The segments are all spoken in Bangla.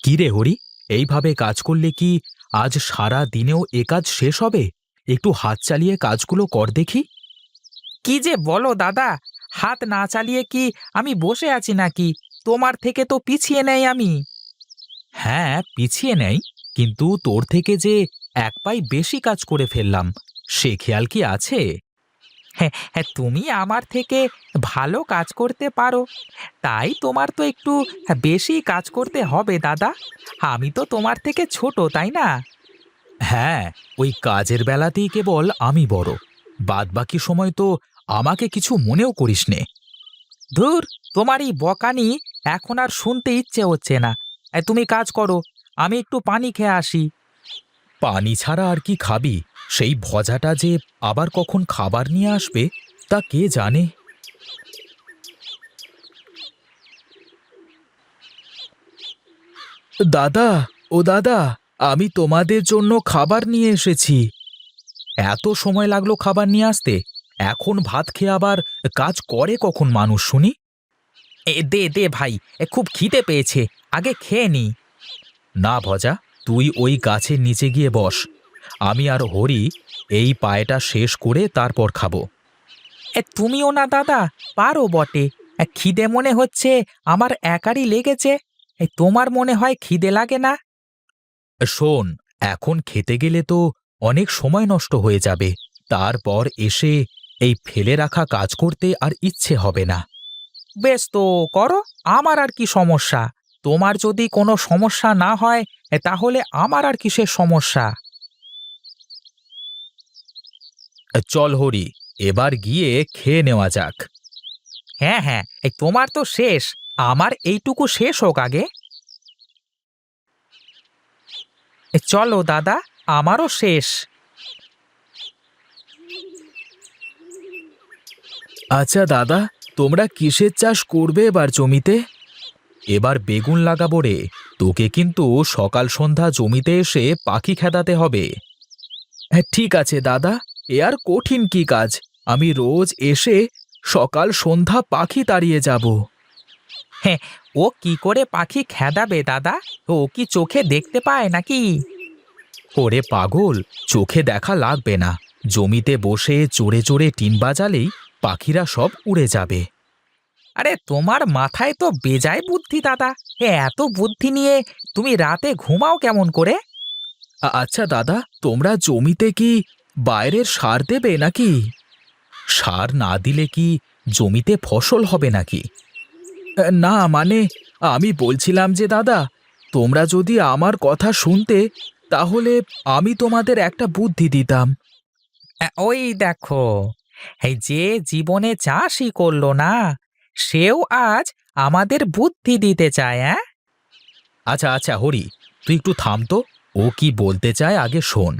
কি রে হরি, এইভাবে কাজ করলে কি আজ সারা দিনেও এ কাজ শেষ হবে? একটু হাত চালিয়ে কাজগুলো কর দেখি। কি যে বলো দাদা, হাত না চালিয়ে কি আমি বসে আছি নাকি? তোমার থেকে তো পিছিয়ে নেই আমি। হ্যাঁ, পিছিয়ে নেই, কিন্তু তোর থেকে যে এক পাই বেশি কাজ করে ফেললাম, সে খেয়াল কি আছে? হ্যাঁ হ্যাঁ, তুমি আমার থেকে ভালো কাজ করতে পারো, তাই তোমার তো একটু বেশি কাজ করতে হবে দাদা। আমি তো তোমার থেকে ছোট, তাই না? হ্যাঁ, ওই কাজের বেলাতেই কেবল আমি বড়, বাদবাকি সময় তো আমাকে কিছু মনেও করিস নে। ধুর, তোমার এই বকানি এখন আর শুনতে ইচ্ছে হচ্ছে না। তুমি কাজ করো, আমি একটু পানি খেয়ে আসি। পানি ছাড়া আর কি খাবি? সেই ভজাটা যে আবার কখন খাবার নিয়ে আসবে তা কে জানে। দাদা, ও দাদা, আমি তোমাদের জন্য খাবার নিয়ে এসেছি। এত সময় লাগলো খাবার নিয়ে আসতে? এখন ভাত খেয়ে আবার কাজ করে কখন মানুষ শুনি? দে দে ভাই, খুব খিদে পেয়েছে, আগে খেয়ে নি। না ভজা, তুই ওই গাছের নিচে গিয়ে বস। আমি আর হরি এই পায়টা শেষ করে তারপর খাবো। তুমিও না দাদা, পারো বটে। খিদে মনে হচ্ছে আমার একারই লেগেছে। তোমার মনে হয় খিদে লাগে না? শোন, এখন খেতে গেলে তো অনেক সময় নষ্ট হয়ে যাবে, তারপর এসে এই ফেলে রাখা কাজ করতে আর ইচ্ছে হবে না। বেশ তো, করো, আমার আর কি সমস্যা? তোমার যদি কোনো সমস্যা না হয়, তাহলে আমার আর কিসের সমস্যা? চল হরি, এবার গিয়ে খেয়ে নেওয়া যাক। হ্যাঁ হ্যাঁ, তোমার তো শেষ, আমার এইটুকু শেষ হোক আগে। চলো দাদা, আমারও শেষ। আচ্ছা দাদা, তোমরা কিসের চাষ করবে এবার জমিতে? এবার বেগুন লাগাবো রে। তোকে কিন্তু সকাল সন্ধ্যা জমিতে এসে পাখি খেদাতে হবে। হ্যাঁ ঠিক আছে দাদা, এ আর কঠিন কি কাজ? আমি রোজ এসে সকাল সন্ধ্যা পাখি তাড়িয়ে যাব। হ্যাঁ, ও কি করে পাখি খেদাবে দাদা? ও কি চোখে দেখতে পায় নাকি? ওরে পাগল, চোখে দেখা লাগবে না, জমিতে বসে চড়ে চড়ে টিন বাজালেই পাখিরা সব উড়ে যাবে। আরে তোমার মাথায় তো বেজায় বুদ্ধি দাদা। এত বুদ্ধি নিয়ে তুমি রাতে ঘুমাও কেমন করে? আচ্ছা দাদা, তোমরা জমিতে কি বাইরের সার দেবে নাকি? সার না দিলে কি জমিতে ফসল হবে নাকি? না মানে, আমি বলছিলাম যে দাদা, তোমরা যদি আমার কথা শুনতে, তাহলে আমি তোমাদের একটা বুদ্ধি দিতাম। ওই দেখো, এই যে জীবনে চাষই করলো না, সেও আজ আমাদের বুদ্ধি দিতে চায়। হ্যাঁ, আচ্ছা আচ্ছা হরি, তুই একটু থাম তো, ও কি বলতে চায় আগে শোন।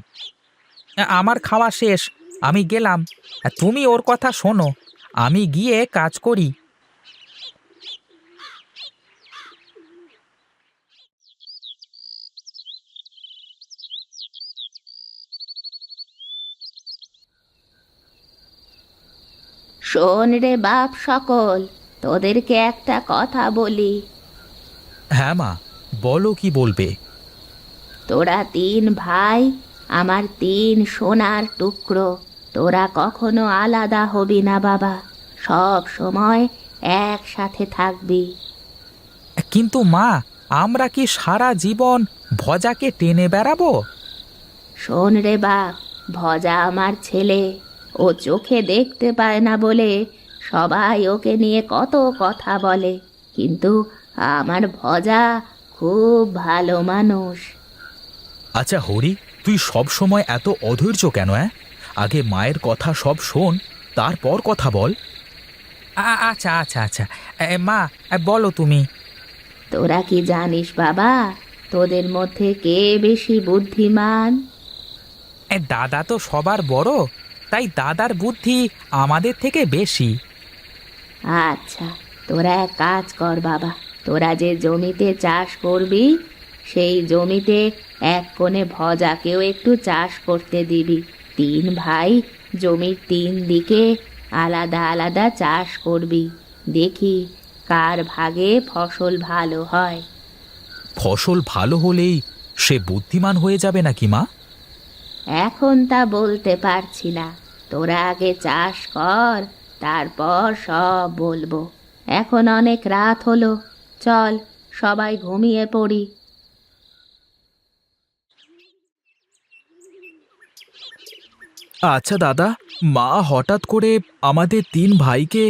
আমার খাওয়া শেষ, আমি গেলাম। তুমি ওর কথা শোনো, আমি গিয়ে কাজ করি। শোন রে বাপ সকল, তোদেরকে একটা কথা বলি। হ্যাঁ মা, বলো কি বলবে। তোরা তিন ভাই, আমার তিন সোনার টুকরো। তোরা কখনো আলাদা হবি না বাবা, সব সময় একসাথে থাকবি। কিন্তু মা, আমরা কি সারা জীবন ভজাকে টেনে বেড়াবো? শোন রে বাপ, ভজা আমার ছেলে। ও চোখে দেখতে পায় না বলে সবাই ওকে নিয়ে কত কথা বলে, কিন্তু আমার ভজা খুব ভালো মানুষ। আচ্ছা হরি, তুই সব সময় এত অধৈর্য কেন? আগে মায়ের কথা সব শোন, তারপর কথা বল। আচ্ছা আচ্ছা আচ্ছা, মা, বলো তুমি। তোরা কি জানিস বাবা, তোদের মধ্যে কে বেশি বুদ্ধিমান? দাদা তো সবার বড়, তাই দাদার বুদ্ধি আমাদের থেকে বেশি। আচ্ছা, তোরা এক কাজ কর বাবা, তোরা যে জমিতে চাষ করবি, সেই জমিতে এক কোণে ভজাকেও একটু চাষ করতে দিবি। তিন ভাই জমির তিন দিকে আলাদা আলাদা চাষ করবি, দেখি কার ভাগে ফসল ভালো হয়। ফসল ভালো হলেই সে বুদ্ধিমান হয়ে যাবে নাকি মা? এখন তা বলতে পারছি না, তোরা আগে চাষ কর, তারপর সব বলবো। এখন অনেক রাত হলো, চল সবাই ঘুমিয়ে পড়ি। আচ্ছা দাদা, মা হঠাৎ করে আমাদের তিন ভাইকে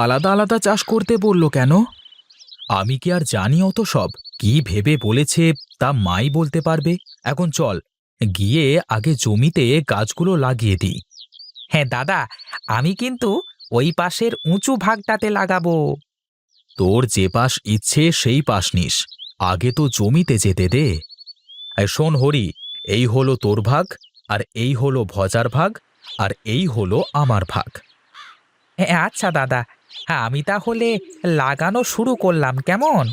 আলাদা আলাদা চাষ করতে বলল কেন? আমি কি আর জানি অত সব? কি ভেবে বলেছে তা মাই বলতে পারবে। এখন চল গিয়ে আগে জমিতে গাছগুলো লাগিয়ে দিই। হ্যাঁ দাদা, আমি কিন্তু ওই পাশের উঁচু ভাগটাতে লাগাবো। তোর যে পাশ ইচ্ছে সেই পাশ নিস, আগে তো জমিতে যেতে দে। আর শোন হরি, এই হলো তোর ভাগ, আর এই হলো ভজার ভাগ, আর এই হলো আমার ভাগ। হ্যাঁ আচ্ছা দাদা, হ্যাঁ আমি তাহলে লাগানো শুরু করলাম, কেমন?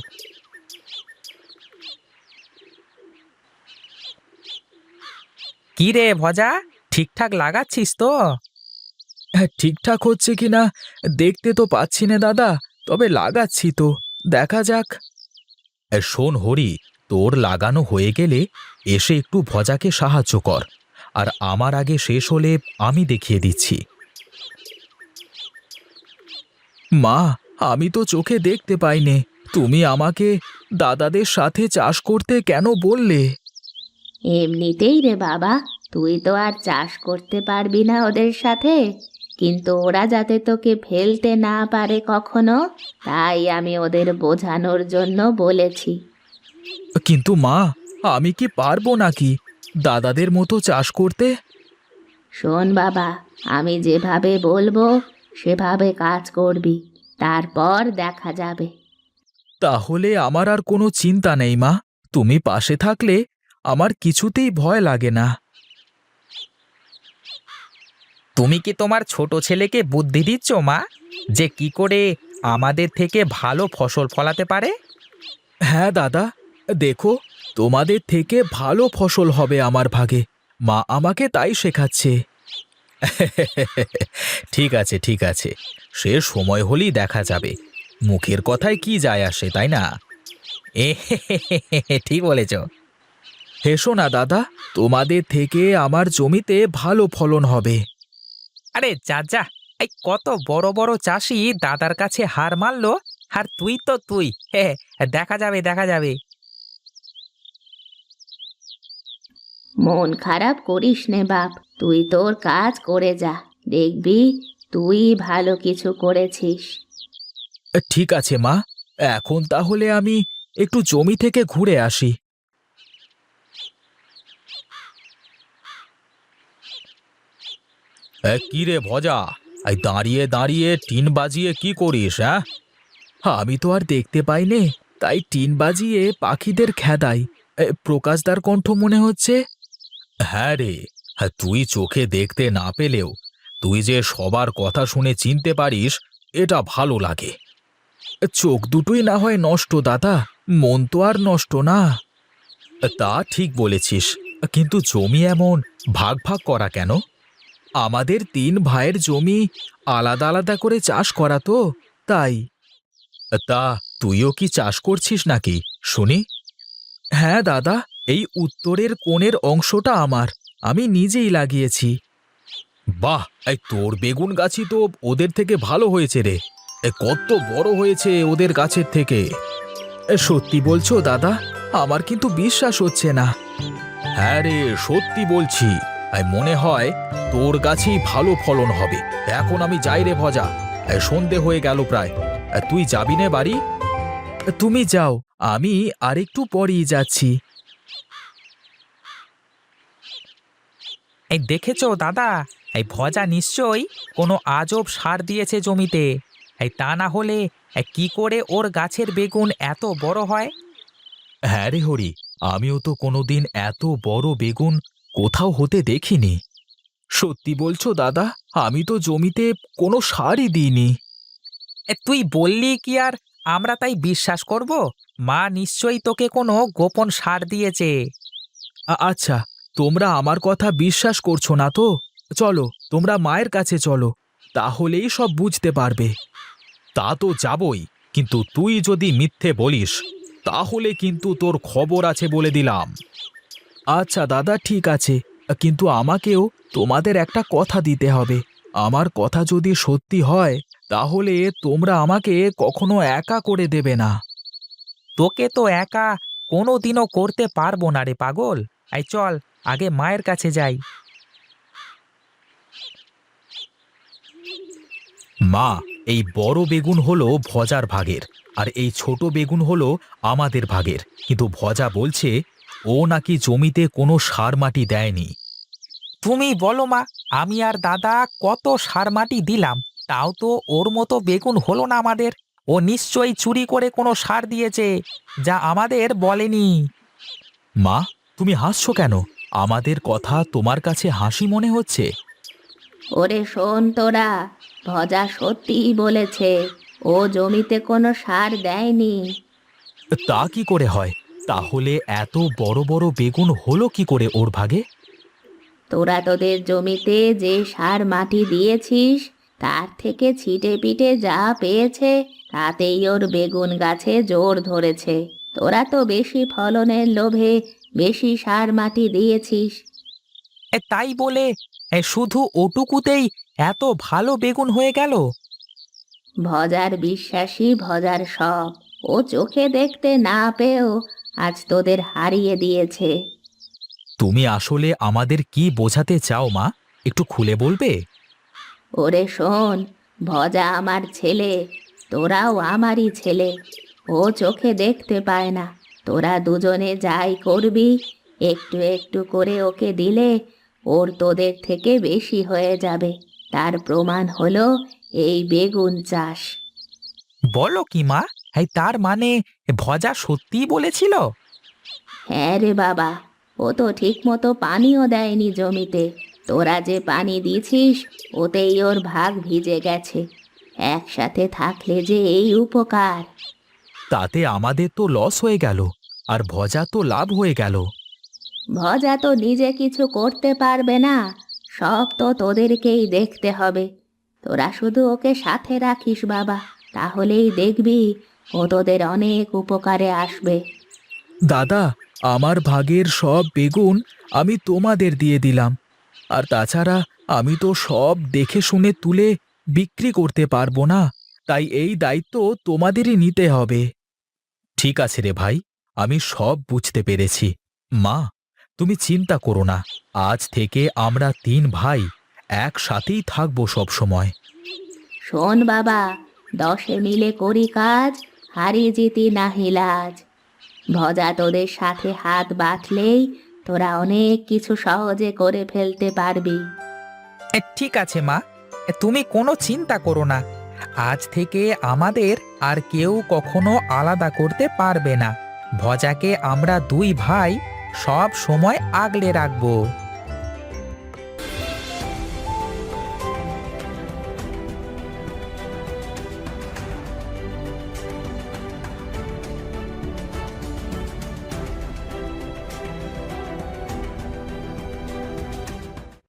কি রে ভজা, ঠিকঠাক লাগাচ্ছিস তো? হ্যাঁ, ঠিকঠাক হচ্ছে কিনা দেখতে তো পাচ্ছি না দাদা, তবে লাগাচ্ছি তো, দেখা যাক। শোন হরি, তোর লাগানো হয়ে গেলে এসে একটু ভজাকে সাহায্য কর, আর আমার আগে শেষ হলে আমি দেখিয়ে দিচ্ছি। মা, আমি তো চোখে দেখতে পাইনে, তুমি আমাকে দাদাদের সাথে চাষ করতে কেন বললে? এমনিতেই রে বাবা, তুই তো আর চাষ করতে পারবি না ওদের সাথে, কিন্তু ওরা যাতে তোকে ফেলতে না পারে কখনো, তাই আমি ওদের বোঝানোর জন্য বলেছি। কিন্তু মা, আমি কি পারবো নাকি দাদাদের মতো চাষ করতে? শোন বাবা, আমি যেভাবে বলবো সেভাবে কাজ করবি, তারপর দেখা যাবে। তাহলে আমার আর কোনো চিন্তা নেই মা, তুমি পাশে থাকলে আমার কিছুতেই ভয় লাগে না। তুমি কি তোমার ছোট ছেলেকে বুদ্ধি দিচ্ছ মা, যে কি করে আমাদের থেকে ভালো ফসল ফলাতে পারে? হ্যাঁ দাদা, দেখো, তোমাদের থেকে ভালো ফসল হবে আমার ভাগে, মা আমাকে তাই শেখাচ্ছে। ঠিক আছে ঠিক আছে, সে সময় হলেই দেখা যাবে, মুখের কথায় কি যায় আসে, তাই না? এ ঠিক বলেছ। হেসো না দাদা, তোমাদের থেকে আমার জমিতে ভালো ফলন হবে। আরে যা যা, এই কত বড় বড় চাষি দাদার কাছে হার মানলো, আর তুই তো তুই, হ্যাঁ, দেখা যাবে দেখা যাবে। মন খারাপ করিস নে বাপ, তুই তোর কাজ করে যা, দেখবি তুই ভালো কিছু করেছিস। ঠিক আছে মা, এখন তাহলে আমি একটু জমি থেকে ঘুরে আসি। কি রে ভজা, এই দাঁড়িয়ে দাঁড়িয়ে টিন বাজিয়ে কি করিস? হ্যাঁ, আমি তো আর দেখতে পাইনে, তাই টিন বাজিয়ে পাখিদের খেদাই। প্রকাশদার কণ্ঠ মনে হচ্ছে। হ্যাঁ রে, হ্যাঁ, তুই চোখে দেখতে না পেলেও তুই যে সবার কথা শুনে চিনতে পারিস, এটা ভালো লাগে। চোখ দুটোই না হয় নষ্ট দাদা, মন তো আর নষ্ট না। তা ঠিক বলেছিস, কিন্তু জমি এমন ভাগ ভাগ করা কেন? আমাদের তিন ভাইয়ের জমি আলাদা আলাদা করে চাষ করা তো, তাই। তা তুইও কি চাষ করছিস নাকি শুনি? হ্যাঁ দাদা, এই উত্তরের কোণের অংশটা আমার, আমি নিজেই লাগিয়েছি। বাহ, এই তোর বেগুন গাছই তো ওদের থেকে ভালো হয়েছে রে, কত বড় হয়েছে ওদের গাছের থেকে। সত্যি বলছো দাদা? আমার কিন্তু বিশ্বাস হচ্ছে না। হ্যাঁ রে, সত্যি বলছি, মনে হয় তোর গাছেই ভালো ফলন হবে। এখন আমি যাই রে ভজা, সন্ধে হয়ে গেল প্রায়, তুই যাবি নে বাড়ি? তুমি যাও, আমি আরেকটু পরেই যাচ্ছি। এই দেখেছো দাদা, এই ভজা নিশ্চয়ই কোনো আজব সার দিয়েছে জমিতে, এই তা না হলে কি করে ওর গাছের বেগুন এত বড় হয়? হ্যাঁ রে হরি, আমিও তো কোনোদিন এত বড় বেগুন কোথাও হতে দেখিনি। সত্যি বলছো দাদা? আমি তো জমিতে কোনো সারই দিইনি। তুই বললি কি আর আমরা তাই বিশ্বাস করব? মা নিশ্চয়ই তোকে কোনো গোপন সার দিয়েছে। আচ্ছা, তোমরা আমার কথা বিশ্বাস করছো না তো? চলো, তোমরা মায়ের কাছে চলো, তাহলেই সব বুঝতে পারবে। তা তো যাবই, কিন্তু তুই যদি মিথ্যে বলিস তাহলে কিন্তু তোর খবর আছে বলে দিলাম। আচ্ছা দাদা, ঠিক আছে, কিন্তু আমাকেও তোমাদের একটা কথা দিতে হবে। আমার কথা যদি সত্যি হয় তাহলে তোমরা আমাকে কখনো একা করে দেবে না। তোকে তো একা কোনো দিনও করতে পারবো না রে পাগল। এই চল, আগে মায়ের কাছে যাই। মা, এই বড় বেগুন হলো ভজার ভাগের, আর এই ছোট বেগুন হলো আমাদের ভাগের। কিন্তু ভজা বলছে ও নাকি জমিতে কোনো সার মাটি দেয়নি। তুমি বলো মা, আমি আর দাদা কত সার মাটি দিলাম, তাও তো ওর মতো বেগুন হলো না আমাদের। ও নিশ্চয়ই চুরি করে কোনো সার দিয়েছে, যা আমাদের বলেনি। মা, তুমি হাসছো কেন? আমাদের কথা তোমার কাছে হাসি মনে হচ্ছে? ওরে শোন তোরা, ভজা সত্যিই বলেছে, ও জমিতে কোনো সার দেয়নি। তা কি করে হয়? তাহলে এত বড় বড় বেগুন হলো কি করে ওর ভাগে? তোরা তোদের জমিতে যে সার মাটি দিয়েছিস তার থেকে ছিটে পিটে যা পেয়েছে তাতেই ওর বেগুন গাছে জোর ধরেছে। তোরা তো বেশি ফলনের লোভে বেশি সার মাটি দিয়েছিস। তাই বলে শুধু ওটুকুতেই এত ভালো বেগুন হয়ে গেল? ভজার বিশ্বাসী ভজার সব, ও চোখে দেখতে না পেয়েও আজ তোদের হারিয়ে দিয়েছে। তুমি আসলে আমাদের কি বোঝাতে চাও মা? একটু খুলে বলবে? ওরে শোন, ভজা আমার ছেলে, তোরাও আমারই ছেলে। ও চোখে দেখতে পায় না। তোরা দুজনে যাই করবি, একটু একটু করে ওকে দিলে ওর তোদের থেকে বেশি হয়ে যাবে। তার প্রমাণ হলো এই বেগুন চাষ। বলো কি মা, তার মানে ভজা সত্যিই বলেছিল? হ্যাঁ রে বাবা, ও তো ঠিক মতো পানিও দেয়নি জমিতে। তোরা যে পানি দিছিস ওতেই ওর ভাগ ভিজে গেছে। একসাথে থাকলে যে এই উপকার। তাতে আমাদের তো লস হয়ে গেল, আর ভজা তো লাভ হয়ে গেল। ভজা তো নিজে কিছু করতে পারবে না, সব তো তোদেরকেই দেখতে হবে। তোরা শুধু ওকে সাথে রাখিস বাবা, তাহলেই দেখবি ও তোদের অনেক উপকারে আসবে। দাদা, আমার ভাগের সব বেগুন আমি তোমাদের দিয়ে দিলাম, আর তাছাড়া আমি তো সব দেখে শুনে তুলে বিক্রি করতে পারবো না, তাই এই দায়িত্ব তোমাদেরই নিতে হবে। ঠিক আছে রে ভাই, আমি সব বুঝতে পেরেছি। মা, তুমি চিন্তা করো না, আজ থেকে আমরা 3 ভাই একসাথেই থাকবো সব সময়। শোন বাবা, 10 মিলে করি কাজ, হারি জিতি নাহি লাজ। ভজা তোদের সাথে হাত বাঁধলেই তোরা অনেক কিছু সহজে করে ফেলতে পারবি। ঠিক আছে মা, তুমি কোনো চিন্তা করো না। আজ থেকে আমাদের আর কেউ কখনো আলাদা করতে পারবে না। ভজাকে আমরা 2 ভাই সব সময় আগলে রাখবো।